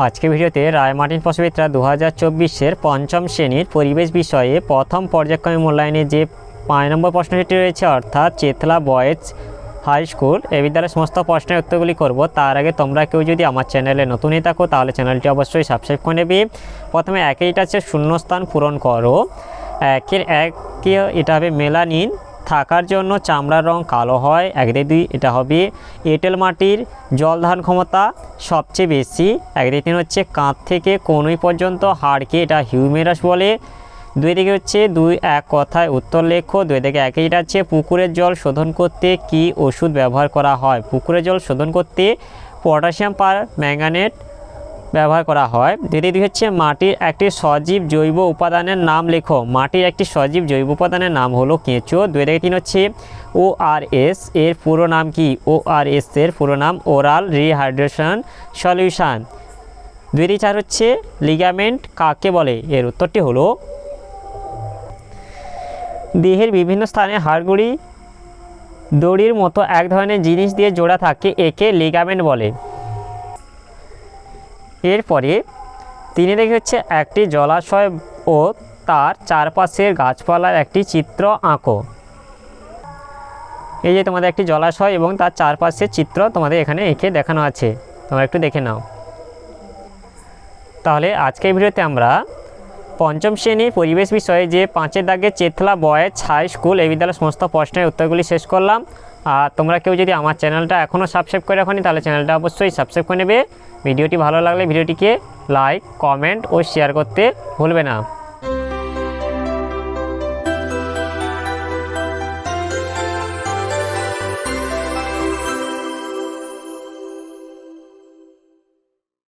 আজকে ভিডিওতে রায়-মার্টিন পশবিত্রা 2024-এর পঞ্চম শ্রেণীর পরিবেশ বিষয়ে প্রথম পর্যায়ক্রমিক মূল্যায়নে যে 5 নম্বর প্রশ্নটি রয়েছে অর্থাৎ চেতলা বয়েজ হাই স্কুল এই বিদ্যালয়ের সমস্ত প্রশ্নের উত্তরগুলি করব। তার আগে তোমরা কেউ যদি আমার চ্যানেলে নতুন হয়ে থাকো তাহলে চ্যানেলটি অবশ্যই সাবস্ক্রাইব করে নেবে। প্রথমে একেইটা আছে শূন্যস্থান পূরণ করো। একে এটা হবে মেলানিন থাকার জন্য চামড়ার রং কালো হয়। 1-2 এটা হবে এঁটেল মাটির জল ধারণ ক্ষমতা সবচেয়ে বেশি। 1-3 হচ্ছে কাঁধ থেকে কনুই পর্যন্ত হাড়কে এটা হিউমেরাস বলে। 2 হচ্ছে 2-1 কথায় উত্তর লেখো। 2-1 এটা হচ্ছে পুকুরের জল শোধন করতে কি ওষুধ ব্যবহার করা হয়। পুকুরের জল শোধন করতে পটাশিয়াম পার ম্যাঙ্গানেট ব্যবহার করা হয়। 2 হচ্ছে মাটির একটি সজীব জৈব উপাদানের নাম লেখো। মাটির একটি সজীব জৈব উপাদানের নাম হলো কেঁচো। 2-3 হচ্ছে ORS এর পুরো নাম কি। ORS এর পুরো নাম ওরাল রিহাইড্রেশন সলিউশন। 2-4 হচ্ছে লিগামেন্ট কাকে বলে। এর উত্তরটি হলো দেহের বিভিন্ন স্থানে হাড়গুড়ি দড়ির মতো এক ধরনের জিনিস দিয়ে জোড়া থাকে, একে লিগামেন্ট বলে। এরপরে 3 হচ্ছে একটি জলাশয় ও তার চারপাশের গাছপালার একটি চিত্র আঁকো। এই যে তোমাদের একটি জলাশয় এবং তার চারপাশের চিত্র তোমাদের এখানে এঁকে দেখানো আছে, তোমরা একটু দেখে নাও। তাহলে আজকের ভিডিওতে আমরা পঞ্চম শ্রেণীর পরিবেশ বিষয়ে যে 5 দাগের চেতলা বয়েজ হাই স্কুল এই বিদ্যালয়ের সমস্ত প্রশ্নের উত্তরগুলি শেষ করলাম। আর তোমরা কেউ যদি আমার চ্যানেলটা এখনও সাবস্ক্রাইব করে রাখোনি তাহলে চ্যানেলটা অবশ্যই সাবস্ক্রাইব করে নেবে। ভিডিওটি ভালো লাগলে ভিডিওটিকে লাইক, কমেন্ট ও শেয়ার করতে ভুলবে না।